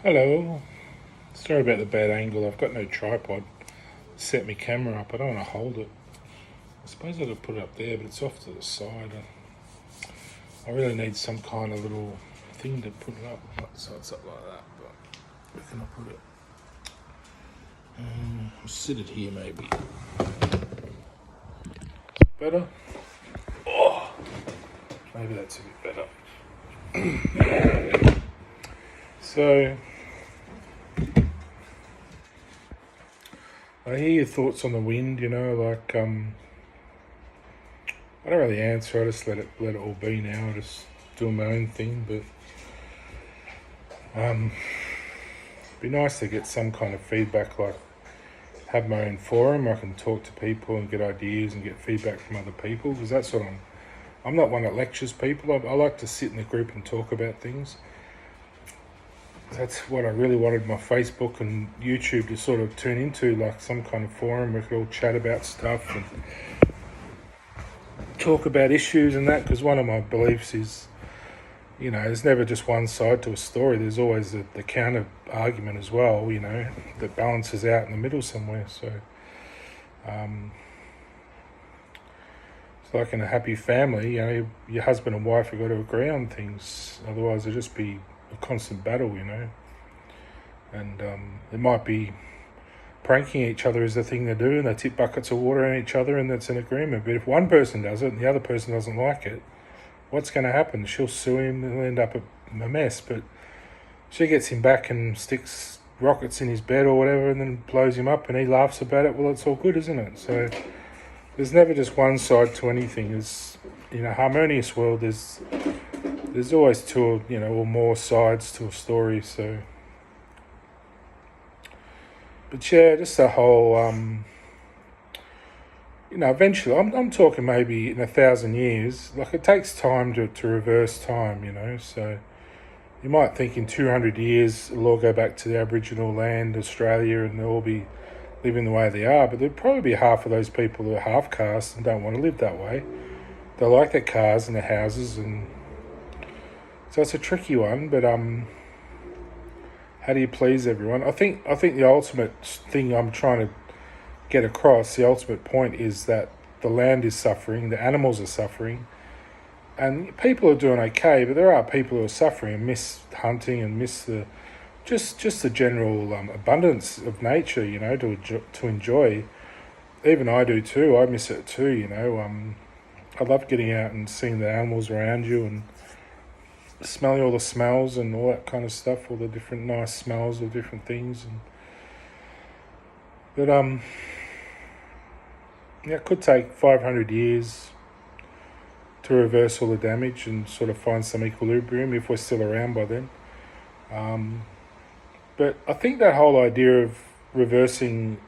Hello. Sorry about the bad angle. I've got no tripod. Set my camera up. I don't want to hold it. I suppose I could put it up there, but it's off to the side. I really need some kind of little thing to put it up. So it's up like that. But where can I put it? I'll sit it here maybe. Better? Oh, maybe that's a bit better. So, I hear your thoughts on the wind, I don't really answer, I just let it all be now, I just doing my own thing, but it'd be nice to get some kind of feedback, like have my own forum, I can talk to people and get ideas and get feedback from other people, because that's what I'm not one that lectures people, I like to sit in a group and talk about things. That's what I really wanted my Facebook and YouTube to sort of turn into, like some kind of forum where we could all chat about stuff and talk about issues and that, because one of my beliefs is, there's never just one side to a story. There's always the counter argument as well, that balances out in the middle somewhere. So it's like in a happy family, your husband and wife have got to agree on things. Otherwise it'll just be a constant battle, and it might be pranking each other is the thing to do, and they tip buckets of water on each other, and that's an agreement. But if one person does it and the other person doesn't like it, what's going to happen? She'll sue him and he'll end up a mess. But she gets him back and sticks rockets in his bed or whatever, and then blows him up, and he laughs about it. Well, it's all good, isn't it? So there's never just one side to anything. There's, harmonious world, there's always two, or more sides to a story. So, but yeah, just the whole, eventually, I'm talking maybe in 1,000 years. Like, it takes time to reverse time, So you might think in 200 years it'll all go back to the Aboriginal land, Australia, and they'll all be living the way they are. But there'll probably be half of those people who are half caste and don't want to live that way. They like their cars and their houses, and so it's a tricky one, but how do you please everyone? I think the ultimate thing I'm trying to get across, the ultimate point, is that the land is suffering, the animals are suffering, and people are doing okay, but there are people who are suffering and miss hunting and miss the just the general abundance of nature, to enjoy. Even I do too. I miss it too. I love getting out and seeing the animals around you and smelling all the smells and all that kind of stuff, all the different nice smells of different things, but it could take 500 years to reverse all the damage and sort of find some equilibrium if we're still around by then. But I think that whole idea of reversing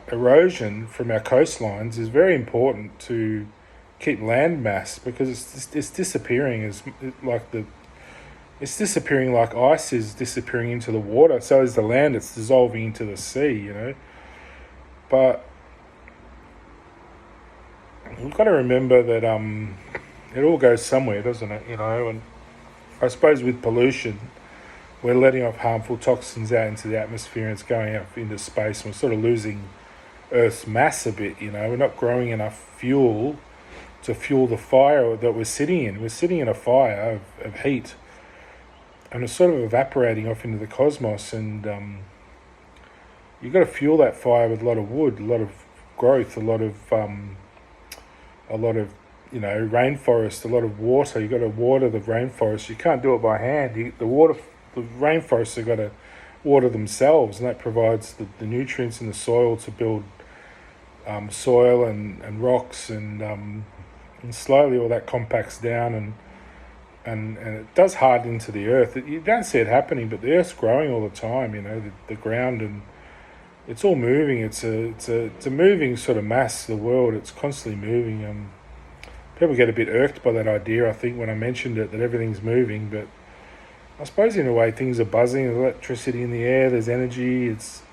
erosion from our coastlines is very important to keep land mass, because it's disappearing it's disappearing like ice is disappearing into the water. So is the land. It's dissolving into the sea, But we've got to remember that it all goes somewhere, doesn't it? And I suppose with pollution, we're letting off harmful toxins out into the atmosphere, and it's going out into space, and we're sort of losing Earth's mass a bit. We're not growing enough fuel to fuel the fire that we're sitting in. We're sitting in a fire of heat, and it's sort of evaporating off into the cosmos, and you've got to fuel that fire with a lot of wood, a lot of growth, a lot of rainforest, a lot of water. You've got to water the rainforest. You can't do it by hand. The rainforests have got to water themselves, and that provides the nutrients in the soil to build soil and rocks, and slowly all that compacts down, and it does harden into the earth. You don't see it happening, but the earth's growing all the time. The ground, and it's all moving. It's a moving sort of mass. The world, it's constantly moving. People get a bit irked by that idea, I think, when I mentioned it, that everything's moving. But I suppose in a way things are buzzing. There's electricity in the air. There's energy. It's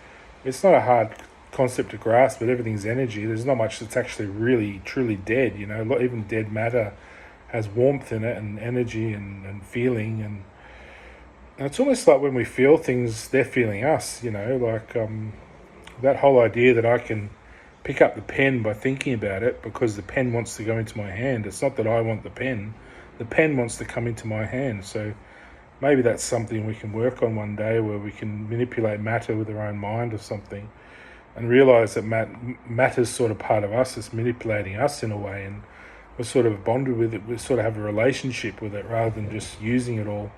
not a hard concept to grasp, but everything's energy. There's not much that's actually really truly dead. Even dead matter has warmth in it and energy and feeling, and it's almost like when we feel things, they're feeling us. Like that whole idea that I can pick up the pen by thinking about it because the pen wants to go into my hand. It's not that I want the pen wants to come into my hand. So maybe that's something we can work on one day, where we can manipulate matter with our own mind or something, and realize that matter's sort of part of us. It's manipulating us in a way, and we're sort of bonded with it. We sort of have a relationship with it rather than just using it all.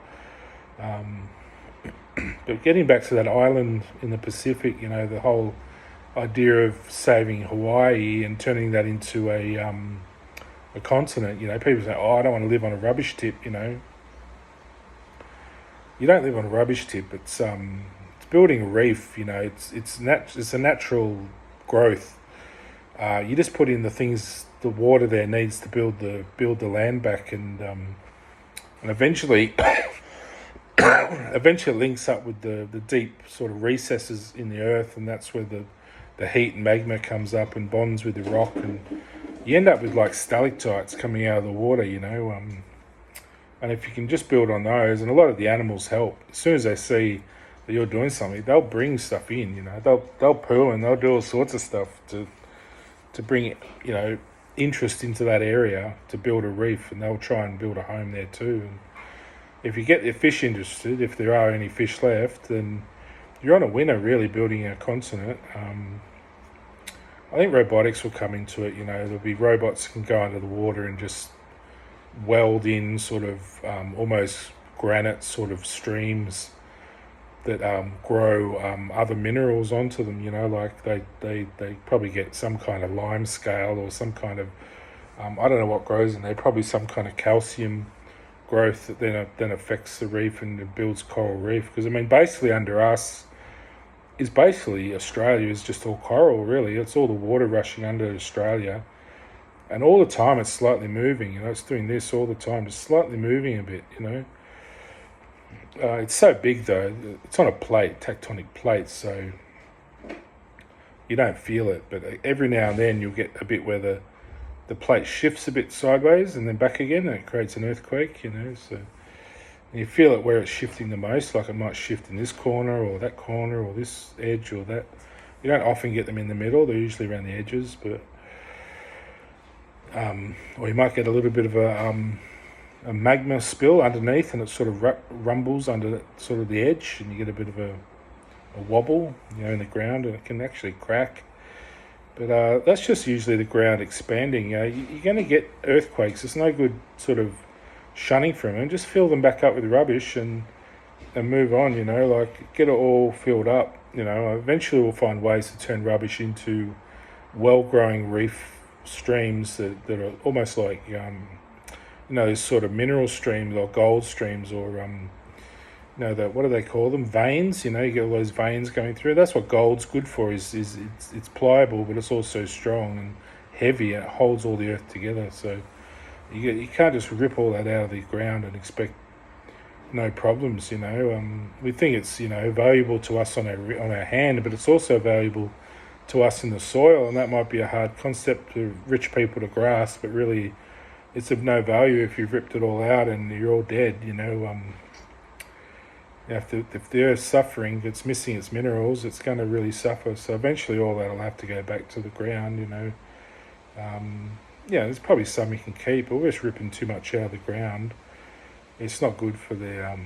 But getting back to that island in the Pacific, the whole idea of saving Hawaii and turning that into a continent. People say, "Oh, I don't want to live on a rubbish tip." You don't live on a rubbish tip. It's building a reef. It's a natural growth. You just put in the things the water there needs to build the land back, and eventually. Eventually links up with the deep sort of recesses in the earth, and that's where the heat and magma comes up and bonds with the rock, and you end up with like stalactites coming out of the water, and if you can just build on those, and a lot of the animals help. As soon as they see that you're doing something, they'll bring stuff in, they'll poo and they'll do all sorts of stuff to bring interest into that area to build a reef, and they'll try and build a home there too. And if you get the fish interested, if there are any fish left, then you're on a winner, really, building a continent. I think robotics will come into it. There'll be robots that can go under the water and just weld in sort of almost granite sort of streams that grow other minerals onto them. Like they probably get some kind of lime scale or some kind of I don't know what grows in there. Probably some kind of calcium growth that then affects the reef and builds coral reef. Because basically under us is basically Australia is just all coral, really. It's all the water rushing under Australia, and all the time it's slightly moving. It's doing this all the time, just slightly moving a bit. It's so big though. It's on a plate, tectonic plate, so you don't feel it. But every now and then you'll get a bit where the plate shifts a bit sideways and then back again, and it creates an earthquake, so and you feel it where it's shifting the most, like it might shift in this corner or that corner or this edge or that. You don't often get them in the middle, they're usually around the edges, but or you might get a little bit of a magma spill underneath, and it sort of rumbles under sort of the edge, and you get a bit of a wobble, in the ground, and it can actually crack. But that's just usually the ground expanding. You're going to get earthquakes. It's no good sort of shunning from them. Just fill them back up with rubbish and move on, like get it all filled up. Eventually we'll find ways to turn rubbish into well-growing reef streams that are almost like, these sort of mineral streams or gold streams or, what do they call them? Veins, you get all those veins going through. That's what gold's good for, is it's pliable, but it's also strong and heavy, and it holds all the earth together. So you can't just rip all that out of the ground and expect no problems, We think it's, valuable to us on our hand, but it's also valuable to us in the soil, and that might be a hard concept for rich people to grasp, but really it's of no value if you've ripped it all out and you're all dead, If the earth's suffering, it's missing its minerals, it's going to really suffer. So eventually all that will have to go back to the ground, there's probably some you can keep, but we're just ripping too much out of the ground. It's not good for the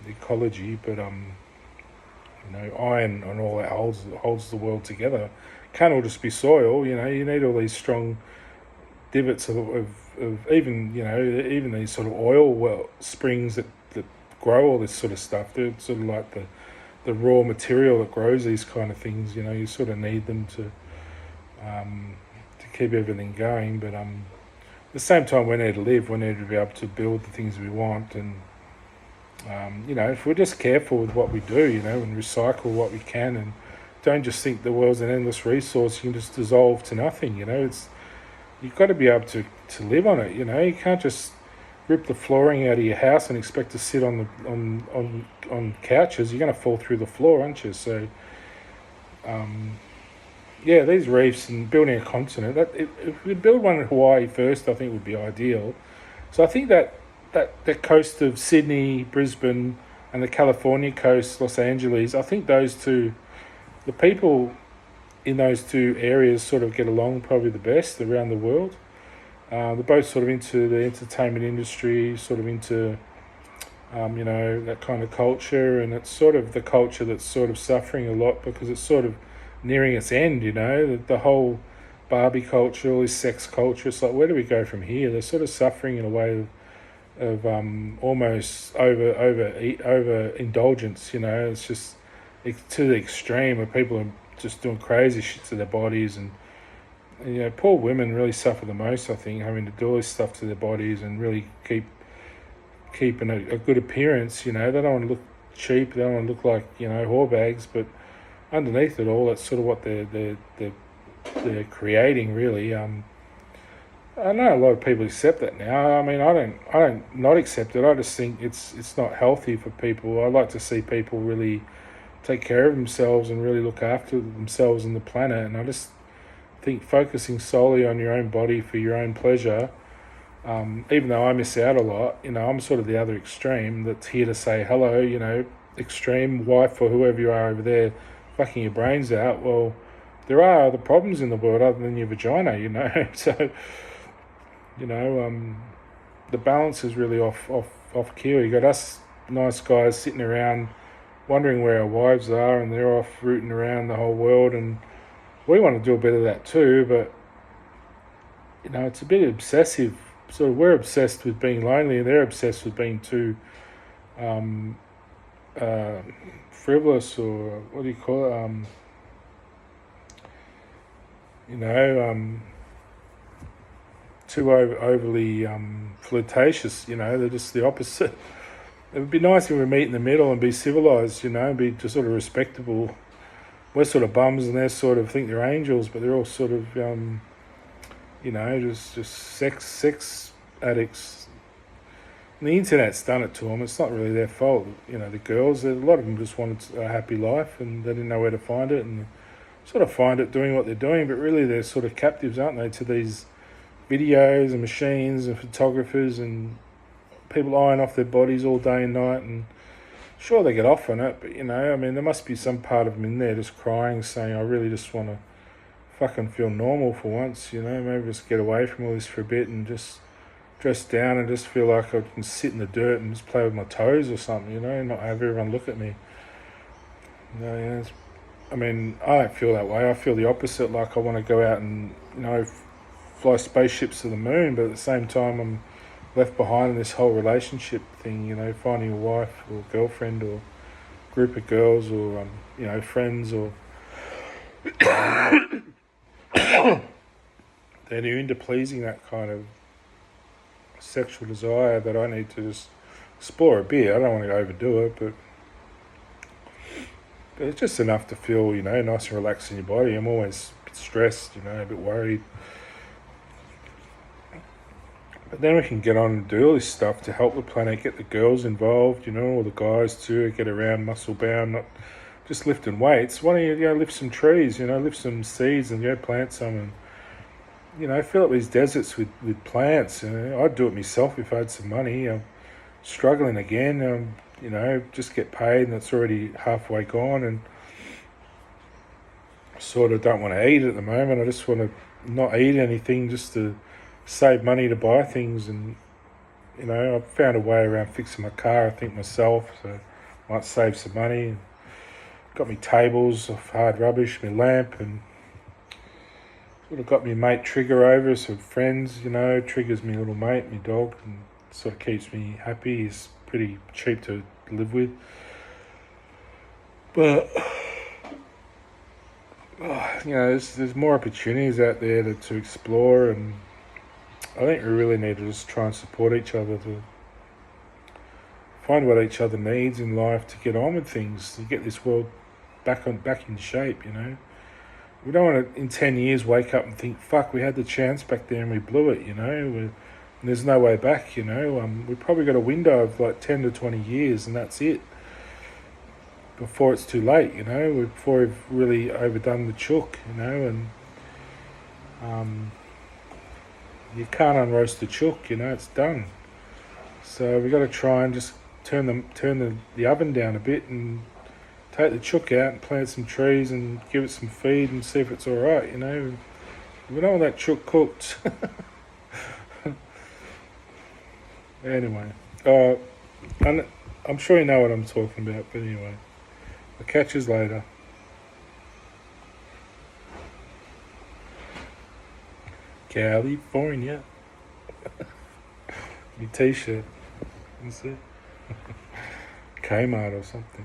ecology, but iron and all that holds the world together. Can't all just be soil, you need all these strong divots of even these sort of oil springs that grow all this sort of stuff. They're sort of like the raw material that grows these kind of things. You sort of need them to keep everything going. But at the same time, we need to live. We need to be able to build the things we want, and if we're just careful with what we do, and recycle what we can, and don't just think the world's an endless resource you can just dissolve to nothing. You've got to be able to live on it. You can't just rip the flooring out of your house and expect to sit on couches. You're going to fall through the floor, aren't you? So, these reefs and building a continent. If we build one in Hawaii first, I think would be ideal. So I think that coast of Sydney, Brisbane, and the California coast, Los Angeles, I think those two, the people in those two areas sort of get along probably the best around the world. They're both sort of into the entertainment industry, sort of into that kind of culture, and it's sort of the culture that's sort of suffering a lot because it's sort of nearing its end. The whole Barbie culture, all this sex culture. It's like, where do we go from here? They're sort of suffering in a way of almost over indulgence. It's just to the extreme where people are just doing crazy shit to their bodies, and poor women really suffer the most. I think having to do all this stuff to their bodies and really keeping a good appearance. They don't want to look cheap. They don't want to look like whore bags, but underneath it all, that's sort of what they're creating, really. I know a lot of people accept that now. I mean, I don't not accept it. I just think it's not healthy for people. I like to see people really take care of themselves and really look after themselves and the planet. And I just think focusing solely on your own body for your own pleasure, even though I miss out a lot, I'm sort of the other extreme that's here to say hello, extreme wife or whoever you are over there, fucking your brains out. Well, there are other problems in the world other than your vagina, So, the balance is really off keel. You got us nice guys sitting around wondering where our wives are, and they're off rooting around the whole world, and we want to do a bit of that too, but it's a bit obsessive. So we're obsessed with being lonely, and they're obsessed with being too frivolous, or what do you call it? Too overly flirtatious. They're just the opposite. It would be nice if we meet in the middle and be civilized, and be just sort of respectable. We're sort of bums, and they sort of think they're angels, but they're all sort of just sex addicts. And the internet's done it to them. It's not really their fault. The girls, a lot of them just wanted a happy life, and they didn't know where to find it, and sort of find it doing what they're doing, but really they're sort of captives, aren't they, to these videos and machines and photographers and people eyeing off their bodies all day and night. And sure, they get off on it, but there must be some part of them in there just crying, saying, I really just want to fucking feel normal for once, maybe just get away from all this for a bit and just dress down and just feel like I can sit in the dirt and just play with my toes or something, not have everyone look at me. I don't feel that way. I feel the opposite. Like I want to go out and fly spaceships to the moon, but at the same time I'm left behind in this whole relationship thing, finding a wife or girlfriend or group of girls or friends, or they're into pleasing that kind of sexual desire that I need to just explore a bit. I don't want to overdo it, but it's just enough to feel, nice and relaxed in your body. I'm always a bit stressed, a bit worried. But then we can get on and do all this stuff to help the planet, get the girls involved, all the guys too, get around muscle bound, not just lifting weights. Why don't you lift some trees, lift some seeds and plant some, and fill up these deserts with plants. I'd do it myself if I had some money. I'm struggling again, just get paid and it's already halfway gone, and sort of don't want to eat at the moment. I just want to not eat anything just to save money to buy things. And I've found a way around fixing my car, I think, myself, so might save some money. Got me tables of hard rubbish, my lamp, and sort of got me mate Trigger over, some friends, Trigger's my little mate, my dog, and sort of keeps me happy. He's pretty cheap to live with, but there's more opportunities out there to explore, and I think we really need to just try and support each other to find what each other needs in life to get on with things, to get this world back in shape. We don't want to in 10 years wake up and think, fuck, we had the chance back there and we blew it. There's no way back. We've probably got a window of like 10 to 20 years, and that's it before it's too late. Before we've really overdone the chook. And you can't unroast the chook. It's done. So we got to try and just turn the oven down a bit and take the chook out and plant some trees and give it some feed and see if it's all right. We don't want that chook cooked. Anyway, I'm sure you know what I'm talking about. But anyway, I'll catch you later. California. Your t-shirt. That's it. Kmart or something.